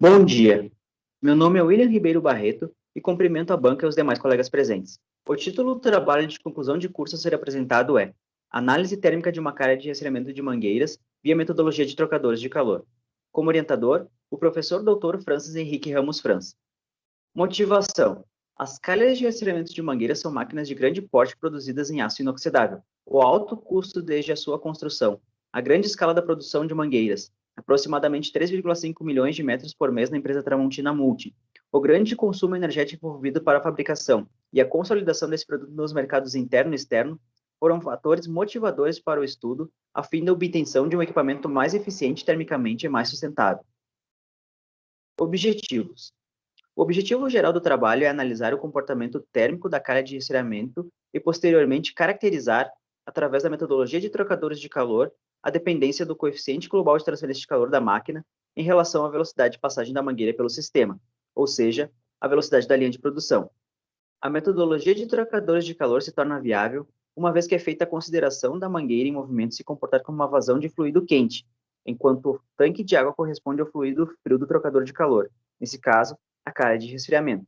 Bom dia, meu nome é William Ribeiro Barreto e cumprimento a banca e os demais colegas presentes. O título do trabalho de conclusão de curso a ser apresentado é Análise térmica de uma calha de resfriamento de mangueiras via metodologia de trocadores de calor. Como orientador, o professor Dr. Francis Henrique Ramos Franz. Motivação. As calhas de resfriamento de mangueiras são máquinas de grande porte produzidas em aço inoxidável. O alto custo desde a sua construção, a grande escala da produção de mangueiras, aproximadamente 3,5 milhões de metros por mês na empresa Tramontina Multi, o grande consumo energético envolvido para a fabricação e a consolidação desse produto nos mercados interno e externo foram fatores motivadores para o estudo, a fim da obtenção de um equipamento mais eficiente termicamente e mais sustentável. Objetivos. O objetivo geral do trabalho é analisar o comportamento térmico da calha de resfriamento e, posteriormente, caracterizar, através da metodologia de trocadores de calor, a dependência do coeficiente global de transferência de calor da máquina em relação à velocidade de passagem da mangueira pelo sistema, ou seja, a velocidade da linha de produção. A metodologia de trocadores de calor se torna viável uma vez que é feita a consideração da mangueira em movimento se comportar como uma vazão de fluido quente, enquanto o tanque de água corresponde ao fluido frio do trocador de calor, nesse caso, a calha de resfriamento.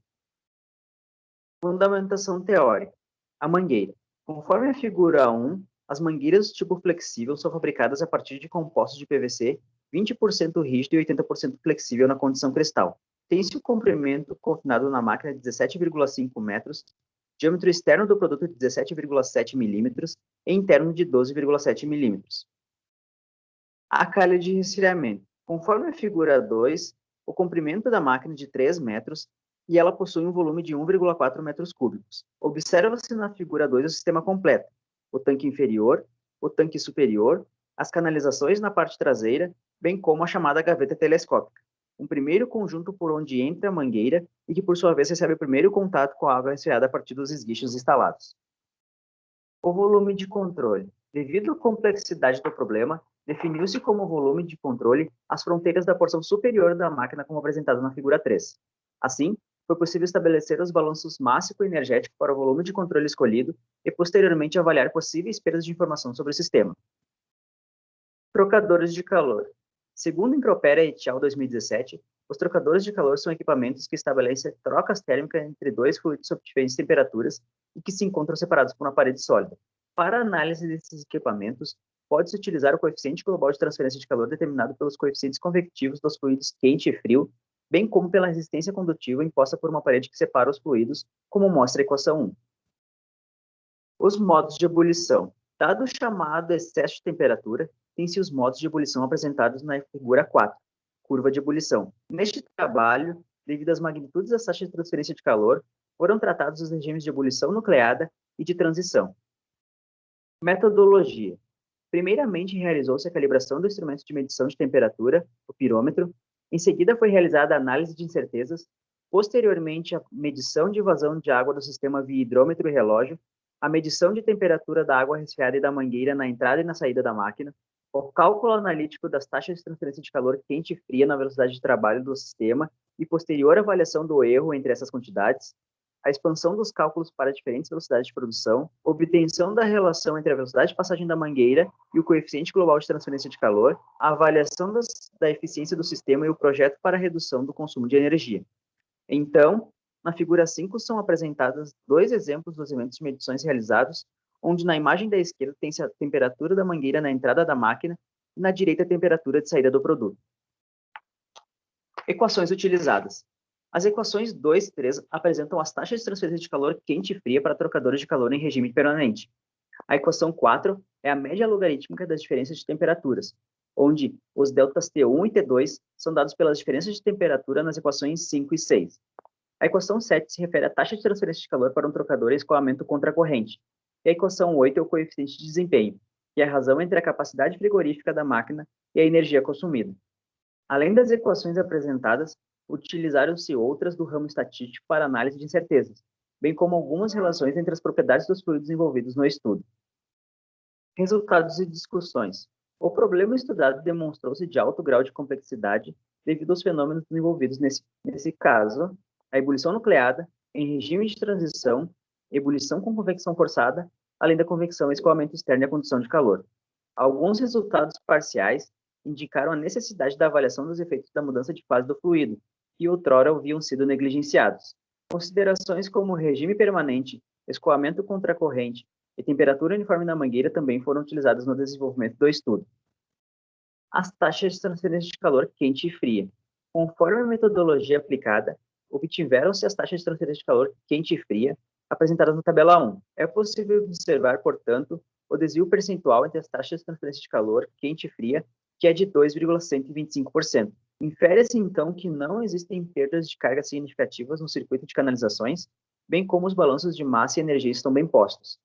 Fundamentação teórica. A mangueira. Conforme a figura 1, as mangueiras do tipo flexível são fabricadas a partir de compostos de PVC 20% rígido e 80% flexível na condição cristal. Tem-se o comprimento confinado na máquina de 17,5 metros, diâmetro externo do produto de 17,7 milímetros e interno de 12,7 milímetros. A calha de resfriamento. Conforme a figura 2, o comprimento da máquina é de 3 metros e ela possui um volume de 1,4 metros cúbicos. Observa-se na figura 2 o sistema completo, o tanque inferior, o tanque superior, as canalizações na parte traseira, bem como a chamada gaveta telescópica, um primeiro conjunto por onde entra a mangueira e que, por sua vez, recebe o primeiro contato com a água resfriada a partir dos esguichos instalados. O volume de controle. Devido à complexidade do problema, definiu-se como volume de controle as fronteiras da porção superior da máquina como apresentado na figura 3. Assim, foi possível estabelecer os balanços máximo e energético para o volume de controle escolhido e, posteriormente, avaliar possíveis perdas de informação sobre o sistema. Trocadores de calor. Segundo Impropera et al. 2017, os trocadores de calor são equipamentos que estabelecem trocas térmicas entre dois fluidos sob diferentes temperaturas e que se encontram separados por uma parede sólida. Para a análise desses equipamentos, pode-se utilizar o coeficiente global de transferência de calor determinado pelos coeficientes convectivos dos fluidos quente e frio, bem como pela resistência condutiva imposta por uma parede que separa os fluidos, como mostra a equação 1. Os modos de ebulição. Dado o chamado excesso de temperatura, tem-se os modos de ebulição apresentados na figura 4, curva de ebulição. Neste trabalho, devido às magnitudes das taxas de transferência de calor, foram tratados os regimes de ebulição nucleada e de transição. Metodologia. Primeiramente, realizou-se a calibração do instrumento de medição de temperatura, o pirômetro. Em seguida, foi realizada a análise de incertezas. Posteriormente, a medição de vazão de água do sistema via hidrômetro e relógio, a medição de temperatura da água resfriada e da mangueira na entrada e na saída da máquina, o cálculo analítico das taxas de transferência de calor quente e fria na velocidade de trabalho do sistema e posterior avaliação do erro entre essas quantidades, a expansão dos cálculos para diferentes velocidades de produção, obtenção da relação entre a velocidade de passagem da mangueira e o coeficiente global de transferência de calor, a avaliação da eficiência do sistema e o projeto para a redução do consumo de energia. Então, na figura 5 são apresentados dois exemplos dos eventos de medições realizados, onde na imagem da esquerda tem-se a temperatura da mangueira na entrada da máquina e na direita a temperatura de saída do produto. Equações utilizadas. As equações 2 e 3 apresentam as taxas de transferência de calor quente e fria para trocadores de calor em regime permanente. A equação 4 é a média logarítmica das diferenças de temperaturas, onde os deltas T1 e T2 são dados pelas diferenças de temperatura nas equações 5 e 6. A equação 7 se refere à taxa de transferência de calor para um trocador em escoamento contra a corrente. E a equação 8 é o coeficiente de desempenho, que é a razão entre a capacidade frigorífica da máquina e a energia consumida. Além das equações apresentadas, utilizaram-se outras do ramo estatístico para análise de incertezas, bem como algumas relações entre as propriedades dos fluidos envolvidos no estudo. Resultados e discussões. O problema estudado demonstrou-se de alto grau de complexidade devido aos fenômenos envolvidos nesse caso, a ebulição nucleada, em regime de transição, ebulição com convecção forçada, além da convecção e escoamento externo e a condução de calor. Alguns resultados parciais indicaram a necessidade da avaliação dos efeitos da mudança de fase do fluido, que outrora haviam sido negligenciados. Considerações como regime permanente, escoamento contra a corrente e temperatura uniforme na mangueira também foram utilizadas no desenvolvimento do estudo. As taxas de transferência de calor quente e fria. Conforme a metodologia aplicada, obtiveram-se as taxas de transferência de calor quente e fria apresentadas na tabela 1. É possível observar, portanto, o desvio percentual entre as taxas de transferência de calor quente e fria, que é de 2,125%. Infere-se, então, que não existem perdas de carga significativas no circuito de canalizações, bem como os balanços de massa e energia estão bem postos.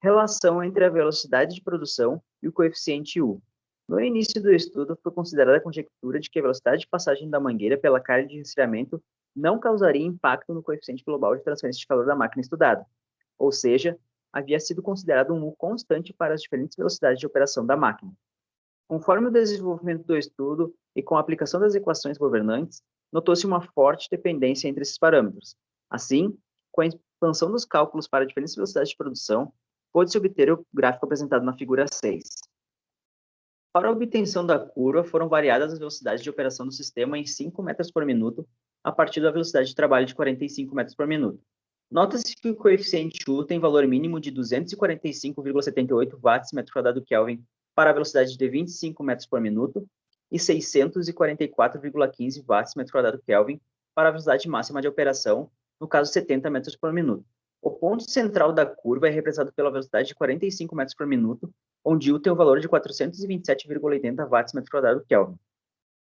Relação entre a velocidade de produção e o coeficiente U. No início do estudo, foi considerada a conjectura de que a velocidade de passagem da mangueira pela calha de resfriamento não causaria impacto no coeficiente global de transferência de calor da máquina estudada, ou seja, havia sido considerado um U constante para as diferentes velocidades de operação da máquina. Conforme o desenvolvimento do estudo e com a aplicação das equações governantes, notou-se uma forte dependência entre esses parâmetros. Assim, com a expansão dos cálculos para diferentes velocidades de produção, pôde-se obter o gráfico apresentado na figura 6. Para a obtenção da curva, foram variadas as velocidades de operação do sistema em 5 metros por minuto, a partir da velocidade de trabalho de 45 metros por minuto. Nota-se que o coeficiente U tem valor mínimo de 245,78 watts metro quadrado Kelvin para a velocidade de 25 metros por minuto e 644,15 watts metro quadrado Kelvin para a velocidade máxima de operação, no caso 70 metros por minuto. O ponto central da curva é representado pela velocidade de 45 metros por minuto, onde U tem o valor de 427,80 watts metro quadrado Kelvin.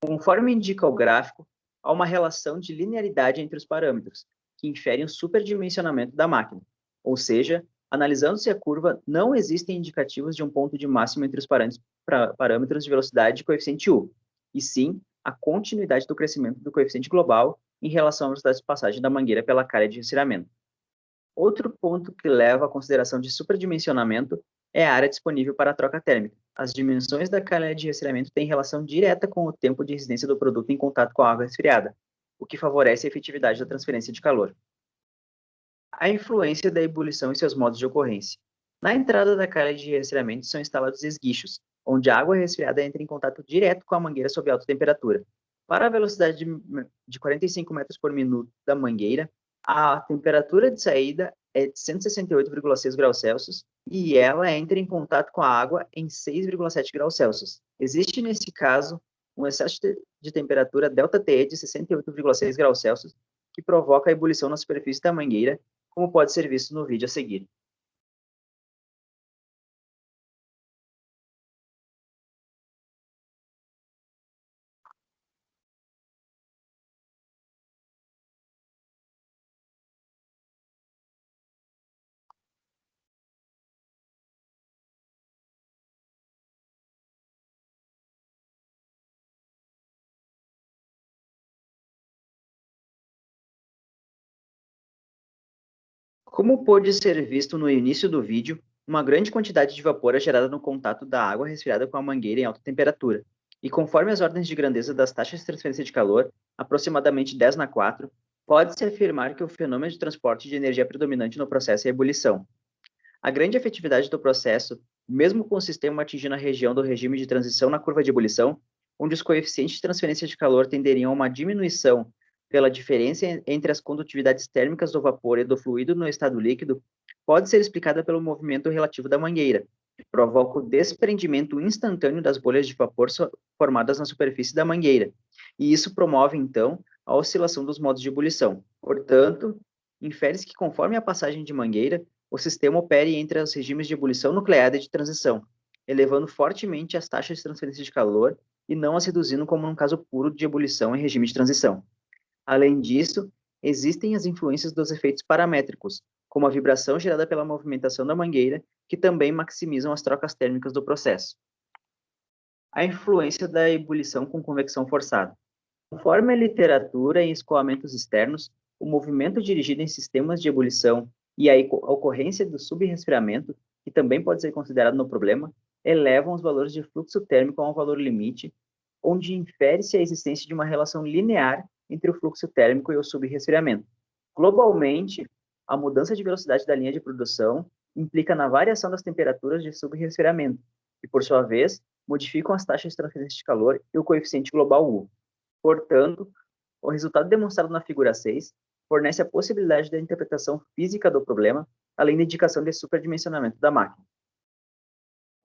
Conforme indica o gráfico, há uma relação de linearidade entre os parâmetros, que inferem o superdimensionamento da máquina. Ou seja, analisando-se a curva, não existem indicativos de um ponto de máximo entre os parâmetros de velocidade e coeficiente U, e sim a continuidade do crescimento do coeficiente global em relação à velocidade de passagem da mangueira pela calha de resfriamento. Outro ponto que leva à consideração de superdimensionamento é a área disponível para a troca térmica. As dimensões da calha de resfriamento têm relação direta com o tempo de residência do produto em contato com a água resfriada, o que favorece a efetividade da transferência de calor. A influência da ebulição e seus modos de ocorrência. Na entrada da calha de resfriamento são instalados esguichos, onde a água resfriada entra em contato direto com a mangueira sob alta temperatura. Para a velocidade de 45 metros por minuto da mangueira, a temperatura de saída é de 168,6 graus Celsius e ela entra em contato com a água em 6,7 graus Celsius. Existe, nesse caso, um excesso de temperatura ΔTE de 68,6 graus Celsius que provoca a ebulição na superfície da mangueira, como pode ser visto no vídeo a seguir. Como pôde ser visto no início do vídeo, uma grande quantidade de vapor é gerada no contato da água resfriada com a mangueira em alta temperatura, e conforme as ordens de grandeza das taxas de transferência de calor, aproximadamente 10/4, pode-se afirmar que o fenômeno de transporte de energia predominante no processo é a ebulição. A grande efetividade do processo, mesmo com o sistema atingindo a região do regime de transição na curva de ebulição, onde os coeficientes de transferência de calor tenderiam a uma diminuição pela diferença entre as condutividades térmicas do vapor e do fluido no estado líquido, pode ser explicada pelo movimento relativo da mangueira, que provoca o desprendimento instantâneo das bolhas de vapor formadas na superfície da mangueira, e isso promove, então, a oscilação dos modos de ebulição. Portanto, infere-se que conforme a passagem de mangueira, o sistema opere entre os regimes de ebulição nucleada e de transição, elevando fortemente as taxas de transferência de calor e não as reduzindo como num caso puro de ebulição em regime de transição. Além disso, existem as influências dos efeitos paramétricos, como a vibração gerada pela movimentação da mangueira, que também maximizam as trocas térmicas do processo. A influência da ebulição com convecção forçada. Conforme a literatura em escoamentos externos, o movimento dirigido em sistemas de ebulição e a ocorrência do subresfriamento, que também pode ser considerado no problema, elevam os valores de fluxo térmico a um valor limite, onde infere-se a existência de uma relação linear entre o fluxo térmico e o subresfriamento. Globalmente, a mudança de velocidade da linha de produção implica na variação das temperaturas de subresfriamento, que, por sua vez, modificam as taxas de transferência de calor e o coeficiente global U. Portanto, o resultado demonstrado na figura 6 fornece a possibilidade da interpretação física do problema, além da indicação de superdimensionamento da máquina.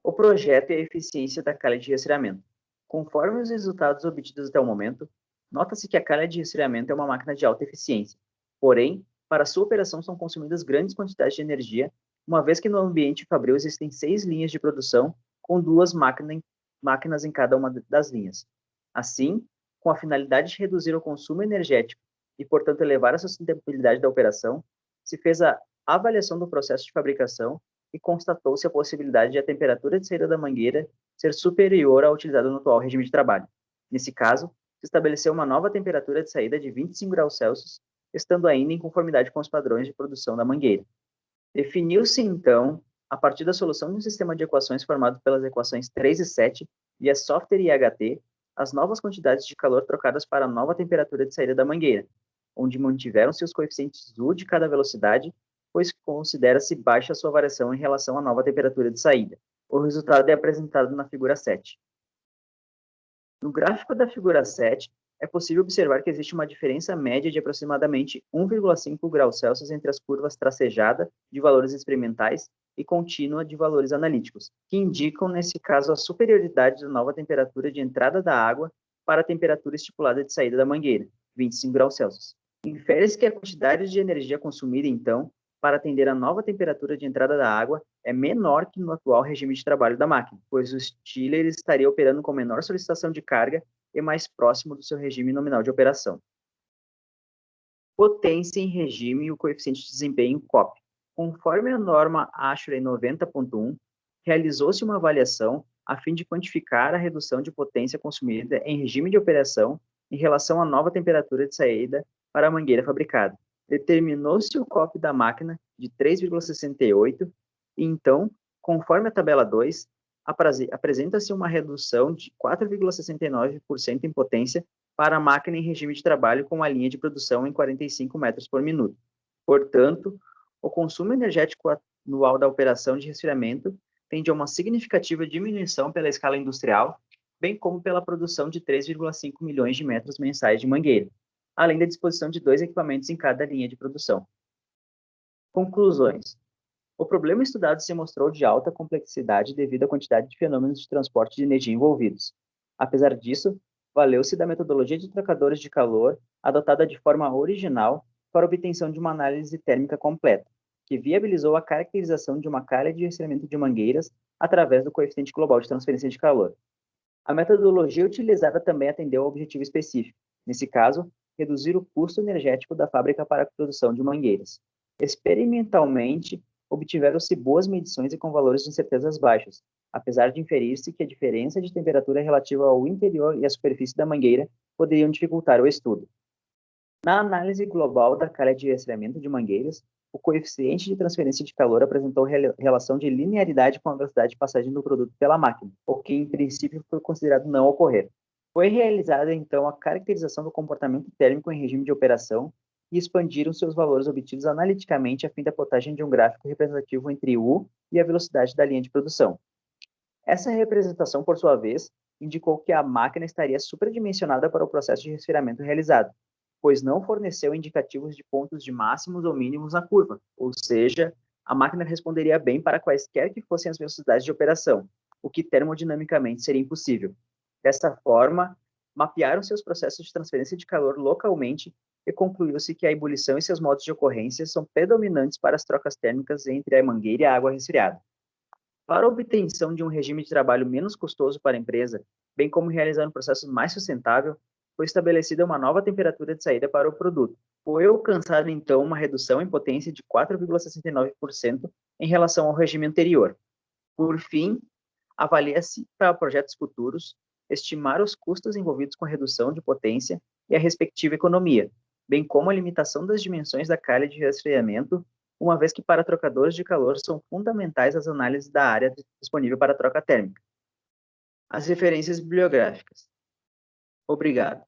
O projeto e a eficiência da calha de resfriamento. Conforme os resultados obtidos até o momento, nota-se que a calha de resfriamento é uma máquina de alta eficiência. Porém, para sua operação são consumidas grandes quantidades de energia, uma vez que no ambiente fabril existem 6 linhas de produção, com 2 máquinas em cada uma das linhas. Assim, com a finalidade de reduzir o consumo energético e, portanto, elevar a sustentabilidade da operação, se fez a avaliação do processo de fabricação e constatou-se a possibilidade de a temperatura de saída da mangueira ser superior à utilizada no atual regime de trabalho. Nesse caso, se estabeleceu uma nova temperatura de saída de 25 graus Celsius, estando ainda em conformidade com os padrões de produção da mangueira. Definiu-se, então, a partir da solução de um sistema de equações formado pelas equações 3 e 7, via software e IHT, as novas quantidades de calor trocadas para a nova temperatura de saída da mangueira, onde mantiveram-se os coeficientes U de cada velocidade, pois considera-se baixa a sua variação em relação à nova temperatura de saída. O resultado é apresentado na figura 7. No gráfico da figura 7, é possível observar que existe uma diferença média de aproximadamente 1,5 graus Celsius entre as curvas tracejada de valores experimentais e contínua de valores analíticos, que indicam, nesse caso, a superioridade da nova temperatura de entrada da água para a temperatura estipulada de saída da mangueira, 25 graus Celsius. Infere-se que a quantidade de energia consumida, então, para atender a nova temperatura de entrada da água é menor que no atual regime de trabalho da máquina, pois o chiller estaria operando com menor solicitação de carga e mais próximo do seu regime nominal de operação. Potência em regime e o coeficiente de desempenho COP. Conforme a norma ASHRAE 90.1, realizou-se uma avaliação a fim de quantificar a redução de potência consumida em regime de operação em relação à nova temperatura de saída para a mangueira fabricada. Determinou-se o COP da máquina de 3,68 e, então, conforme a tabela 2, apresenta-se uma redução de 4,69% em potência para a máquina em regime de trabalho com a linha de produção em 45 metros por minuto. Portanto, o consumo energético anual da operação de resfriamento tende a uma significativa diminuição pela escala industrial, bem como pela produção de 3,5 milhões de metros mensais de mangueira, além da disposição de 2 equipamentos em cada linha de produção. Conclusões. O problema estudado se mostrou de alta complexidade devido à quantidade de fenômenos de transporte de energia envolvidos. Apesar disso, valeu-se da metodologia de trocadores de calor adotada de forma original para a obtenção de uma análise térmica completa, que viabilizou a caracterização de uma calha de resfriamento de mangueiras através do coeficiente global de transferência de calor. A metodologia utilizada também atendeu ao objetivo específico, nesse caso, reduzir o custo energético da fábrica para a produção de mangueiras. Experimentalmente, obtiveram-se boas medições e com valores de incertezas baixos, apesar de inferir-se que a diferença de temperatura relativa ao interior e à superfície da mangueira poderiam dificultar o estudo. Na análise global da calha de resfriamento de mangueiras, o coeficiente de transferência de calor apresentou relação de linearidade com a velocidade de passagem do produto pela máquina, o que em princípio foi considerado não ocorrer. Foi realizada então a caracterização do comportamento térmico em regime de operação e expandiram seus valores obtidos analiticamente a fim da plotagem de um gráfico representativo entre U e a velocidade da linha de produção. Essa representação, por sua vez, indicou que a máquina estaria superdimensionada para o processo de resfriamento realizado, pois não forneceu indicativos de pontos de máximos ou mínimos na curva, ou seja, a máquina responderia bem para quaisquer que fossem as velocidades de operação, o que termodinamicamente seria impossível. Dessa forma, mapearam-se os processos de transferência de calor localmente e concluiu-se que a ebulição e seus modos de ocorrência são predominantes para as trocas térmicas entre a mangueira e a água resfriada. Para a obtenção de um regime de trabalho menos custoso para a empresa, bem como realizar um processo mais sustentável, foi estabelecida uma nova temperatura de saída para o produto. Foi alcançada, então, uma redução em potência de 4,69% em relação ao regime anterior. Por fim, avalia-se para projetos futuros estimar os custos envolvidos com a redução de potência e a respectiva economia, bem como a limitação das dimensões da calha de resfriamento, uma vez que para trocadores de calor são fundamentais as análises da área disponível para troca térmica. As referências bibliográficas. Obrigado.